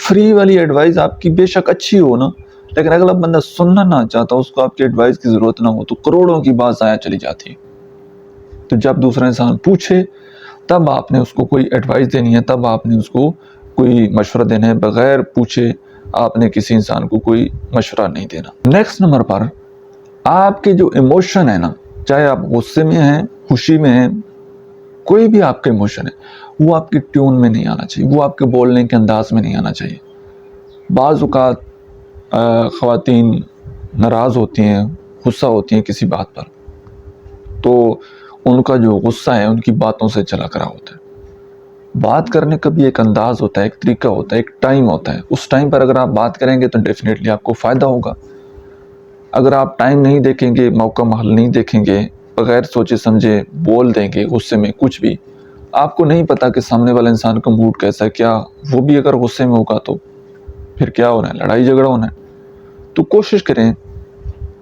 Free والی advise آپ کی بے شک اچھی ہو نا، لیکن اگلا بندہ سننا نہ چاہتا، اس کو آپ کی ایڈوائز کی ضرورت نہ ہو، تو کروڑوں کی بات ضائع چلی جاتی ہے۔ تو جب دوسرا انسان پوچھے تب آپ نے اس کو کوئی ایڈوائز دینی ہے، تب آپ نے اس کو کوئی مشورہ دینا ہے، بغیر پوچھے آپ نے کسی انسان کو کوئی مشورہ نہیں دینا۔ نیکسٹ نمبر پر آپ کے جو ایموشن ہے نا، چاہے آپ غصے میں ہیں، خوشی میں ہیں، کوئی بھی آپ کا ایموشن ہے، وہ آپ کی ٹیون میں نہیں آنا چاہیے، وہ آپ کے بولنے کے انداز میں نہیں آنا چاہیے۔ بعض اوقات خواتین ناراض ہوتی ہیں، غصہ ہوتی ہیں کسی بات پر، تو ان کا جو غصہ ہے ان کی باتوں سے چلا کرا ہوتا ہے۔ بات کرنے کا بھی ایک انداز ہوتا ہے، ایک طریقہ ہوتا ہے، ایک ٹائم ہوتا ہے۔ اس ٹائم پر اگر آپ بات کریں گے تو ڈیفینیٹلی آپ کو فائدہ ہوگا۔ اگر آپ ٹائم نہیں دیکھیں گے، موقع محل نہیں دیکھیں گے، بغیر سوچے سمجھے بول دیں گے غصے میں کچھ بھی، آپ کو نہیں پتا کہ سامنے والے انسان کا موڈ کیسا ہے، کیا وہ بھی اگر غصے میں ہوگا تو پھر کیا ہونا ہے، لڑائی جھگڑا ہونا ہے۔ تو کوشش کریں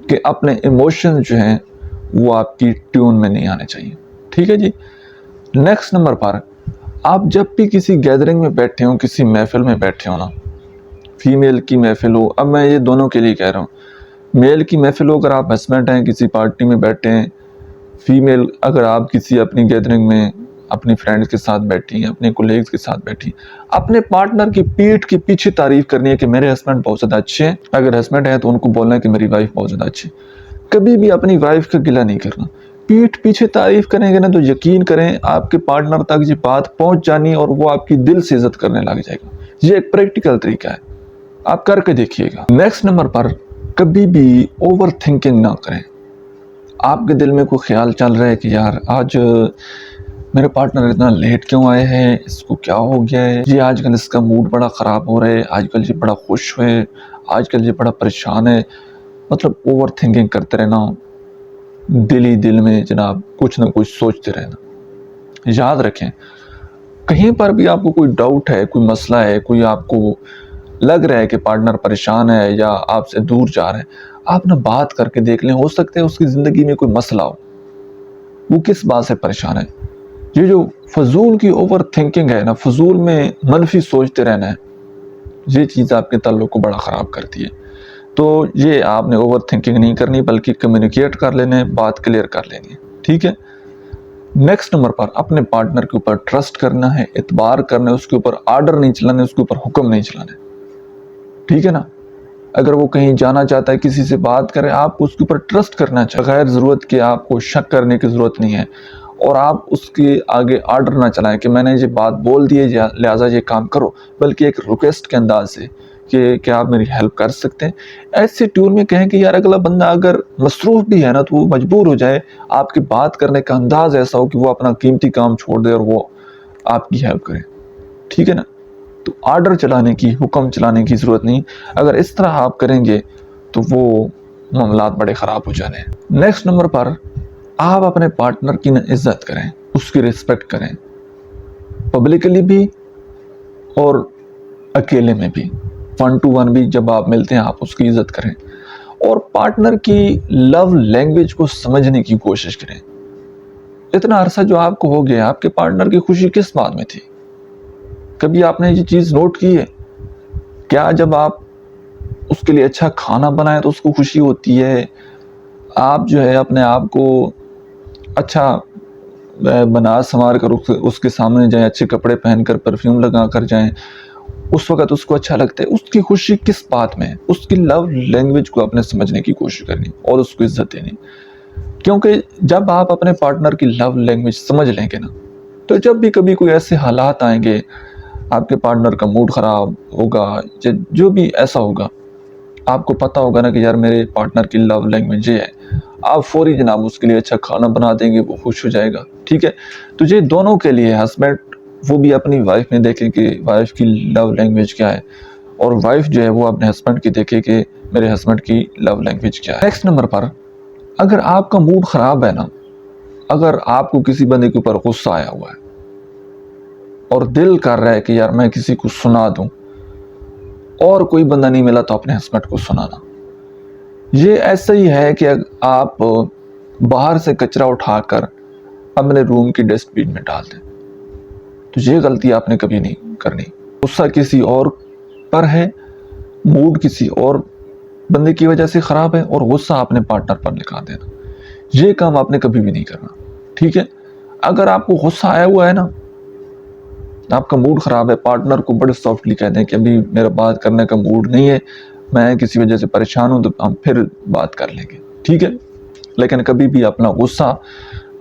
کہ اپنے ایموشن جو ہیں وہ آپ کی ٹیون میں نہیں آنے چاہیے، ٹھیک ہے جی۔ نیکسٹ نمبر پر آپ جب بھی کسی گیدرنگ میں بیٹھے ہوں، کسی محفل میں بیٹھے ہوں نا، فیمیل کی محفل ہو، اب میں یہ دونوں کے لیے کہہ رہا ہوں، میل کی محفل ہو اگر آپ ہسبینڈ ہیں کسی پارٹی میں بیٹھے ہیں، فیمیل اگر آپ کسی اپنی گیدرنگ میں اپنی فرینڈز کے ساتھ بیٹھی ہیں، اپنے کولیگز کے ساتھ بیٹھی ہیں، اپنے پارٹنر کی پیٹھ کے پیچھے تعریف کرنی ہے کہ میرے ہسبینڈ بہت زیادہ اچھے ہیں۔ اگر ہسبینڈ ہیں تو ان کو بولنا ہے کہ میری وائف بہت زیادہ اچھی ہے۔ کبھی بھی اپنی وائف کا گلہ نہیں کرنا، پیٹھ پیچھے تعریف کریں گے نا تو یقین کریں آپ کے پارٹنر تک یہ بات پہنچ جانی اور وہ آپ کی دل سے عزت کرنے لگ جائے گا۔ یہ ایک پریکٹیکل طریقہ ہے، آپ کر کے دیکھیے گا۔ نیکسٹ نمبر پر کبھی بھی اوور تھنکنگ نہ کریں۔ آپ کے دل میں کوئی خیال چل رہا ہے کہ یار آج میرے پارٹنر اتنا لیٹ کیوں آئے ہیں، اس کو کیا ہو گیا ہے، یہ آج کل اس کا موڈ بڑا خراب ہو رہا ہے، آج کل یہ بڑا خوش ہے، آج کل یہ بڑا پریشان ہے، مطلب اوور تھنکنگ کرتے رہنا، دل ہی دل میں جناب کچھ نہ کچھ سوچتے رہنا۔ یاد رکھیں کہیں پر بھی آپ کو کوئی ڈاؤٹ ہے، کوئی مسئلہ ہے، کوئی آپ کو لگ رہا ہے کہ پارٹنر پریشان ہے یا آپ سے دور جا رہے ہیں، آپ نہ بات کر کے دیکھ لیں، ہو سکتا ہے اس کی زندگی میں کوئی مسئلہ ہو، وہ کس بات سے پریشان ہے۔ یہ جو فضول کی اوور تھنکنگ ہے نا، فضول میں منفی سوچتے رہنا ہے، یہ چیز آپ کے تعلق کو بڑا خراب کرتی ہے۔ تو یہ آپ نے اوور تھنکنگ نہیں کرنی بلکہ کمیونیکیٹ کر لینا ہے، بات کلیئر کر لینی ہے، ٹھیک ہے۔ نیکسٹ نمبر پر اپنے پارٹنر کے اوپر ٹرسٹ کرنا ہے، اعتبار کرنا ہے، اس کے اوپر آرڈر نہیں چلانا ہے، اس کے اوپر حکم نہیں چلانا ہے، ٹھیک ہے نا۔ اگر وہ کہیں جانا چاہتا ہے، کسی سے بات کرے، آپ کو اس کے اوپر ٹرسٹ کرنا چاہیے، بغیر ضرورت کے آپ کو شک کرنے کی ضرورت نہیں ہے، اور آپ اس کے آگے آرڈر نہ چلائیں کہ میں نے یہ بات بول دی ہے لہٰذا یہ کام کرو، بلکہ ایک ریکویسٹ کے انداز سے کہ کیا آپ میری ہیلپ کر سکتے ہیں۔ ایسے ٹیون میں کہیں کہ یار اگلا بندہ اگر مصروف بھی ہے نا تو وہ مجبور ہو جائے، آپ کی بات کرنے کا انداز ایسا ہو کہ وہ اپنا قیمتی کام چھوڑ دے اور وہ آپ کی ہیلپ کرے، ٹھیک ہے نا۔ تو آرڈر چلانے کی، حکم چلانے کی ضرورت نہیں۔ اگر اس طرح آپ کریں گے تو وہ معاملات بڑے خراب ہو جانے ہیں۔ نیکسٹ نمبر پر آپ اپنے پارٹنر کی عزت کریں، اس کی ریسپیکٹ کریں، پبلکلی بھی اور اکیلے میں بھی، 1 to 1 بھی جب آپ ملتے ہیں آپ اس کی عزت کریں، اور پارٹنر کی لو لینگویج کو سمجھنے کی کوشش کریں۔ اتنا عرصہ جو آپ کو ہو گیا، آپ کے پارٹنر کی خوشی کس بات میں تھی؟ کبھی آپ نے یہ چیز نوٹ کی ہے؟ کیا جب آپ اس کے لیے اچھا کھانا بنائیں تو اس کو خوشی ہوتی ہے؟ آپ جو ہے اپنے آپ کو اچھا بنا سنوار کر اس کے سامنے جائیں، اچھے کپڑے پہن کر، پرفیوم لگا کر جائیں، اس وقت اس کو اچھا لگتا ہے۔ اس کی خوشی کس بات میں ہے؟ اس کی لو لینگویج کو اپنے سمجھنے کی کوشش کرنی اور اس کو عزت دینی، کیونکہ جب آپ اپنے پارٹنر کی لو لینگویج سمجھ لیں گے نا تو جب بھی کبھی کوئی ایسے حالات آئیں گے، آپ کے پارٹنر کا موڈ خراب ہوگا، جو بھی ایسا ہوگا، آپ کو پتا ہوگا نا کہ یار میرے پارٹنر کی لو لینگویج یہ ہے، آپ فوری جناب اس کے لیے اچھا کھانا بنا دیں گے، وہ خوش ہو جائے گا، ٹھیک ہے۔ تو یہ دونوں کے لیے ہسبینڈ وہ بھی اپنی وائف میں دیکھے کہ وائف کی لو لینگویج کیا ہے، اور وائف جو ہے وہ اپنے ہسبینڈ کی دیکھے کہ میرے ہسبینڈ کی لو لینگویج کیا ہے۔ نیکسٹ نمبر پر اگر آپ کا موڈ خراب ہے نا، اگر آپ کو کسی بندے کے اوپر غصہ آیا ہوا ہے اور دل کر رہا ہے کہ یار میں کسی کو سنا دوں اور کوئی بندہ نہیں ملا تو اپنے ہسبینڈ کو سنانا، یہ ایسا ہی ہے کہ آپ باہر سے کچرا اٹھا کر اپنے روم کی ڈسٹ بین میں ڈال دیں، تو یہ غلطی آپ نے کبھی نہیں کرنی۔ غصہ کسی اور پر ہے، موڈ کسی اور بندے کی وجہ سے خراب ہے، اور غصہ اپنے پارٹنر پر نکال دینا، یہ کام آپ نے کبھی بھی نہیں کرنا، ٹھیک ہے؟ اگر آپ کو غصہ آیا ہوا ہے نا، آپ کا موڈ خراب ہے، پارٹنر کو بڑے سافٹلی کہہ دیں کہ ابھی میرا بات کرنے کا موڈ نہیں ہے، میں کسی وجہ سے پریشان ہوں، تو ہم پھر بات کر لیں گے، ٹھیک ہے؟ لیکن کبھی بھی اپنا غصہ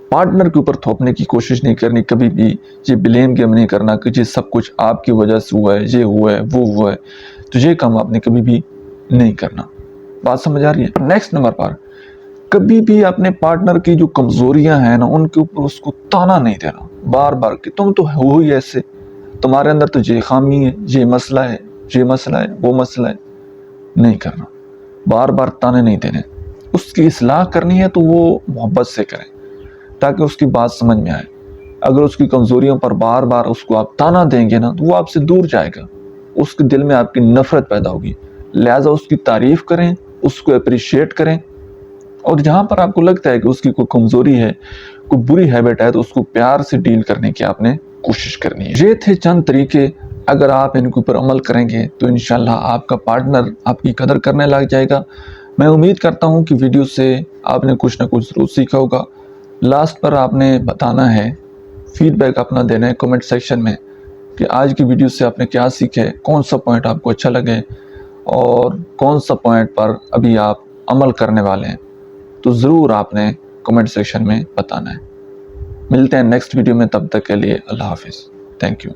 پارٹنر کے اوپر تھوپنے کی کوشش نہیں کرنی، کبھی بھی یہ بلیم گیم نہیں کرنا کہ یہ سب کچھ آپ کی وجہ سے ہوا ہے، یہ ہوا ہے، وہ ہوا ہے، تو یہ کام آپ نے کبھی بھی نہیں کرنا۔ بات سمجھ آ رہی ہے؟ نیکسٹ نمبر پر، کبھی بھی اپنے پارٹنر کی جو کمزوریاں ہیں نا، ان کے اوپر اس کو تانا نہیں دینا بار بار کہ تم تو ہو ہی ایسے، تمہارے اندر تو یہ خامی ہے، یہ مسئلہ ہے، یہ مسئلہ ہے، وہ مسئلہ ہے، نہیں کرنا، بار بار تانے نہیں دینے۔ اس کی اصلاح کرنی ہے تو وہ محبت سے کریں تاکہ اس کی بات سمجھ میں آئے۔ اگر اس کی کمزوریوں پر بار بار اس کو آپ تانا دیں گے نا، تو وہ آپ سے دور جائے گا، اس کے دل میں آپ کی نفرت پیدا ہوگی۔ لہٰذا اس کی تعریف کریں، اس کو اپریشیٹ کریں، اور جہاں پر آپ کو لگتا ہے کہ اس کی کوئی کمزوری ہے، کوئی بری ہیبٹ ہے، تو اس کو پیار سے ڈیل کرنے کی آپ نے کوشش کرنی ہے۔ یہ تھے چند طریقے، اگر آپ ان کے اوپر عمل کریں گے تو انشاءاللہ آپ کا پارٹنر آپ کی قدر کرنے لگ جائے گا۔ میں امید کرتا ہوں کہ ویڈیو سے آپ نے کچھ نہ کچھ ضرور سیکھا ہوگا۔ لاسٹ پر آپ نے بتانا ہے، فیڈ بیک اپنا دینا ہے کمنٹ سیکشن میں کہ آج کی ویڈیو سے آپ نے کیا سیکھے، کون سا پوائنٹ آپ کو اچھا لگے اور کون سا پوائنٹ پر ابھی آپ عمل کرنے والے ہیں، تو ضرور آپ نے کمنٹ سیکشن میں بتانا ہے۔ ملتے ہیں نیکسٹ ویڈیو میں، تب تک کے لیے اللہ حافظ، تھینک یو۔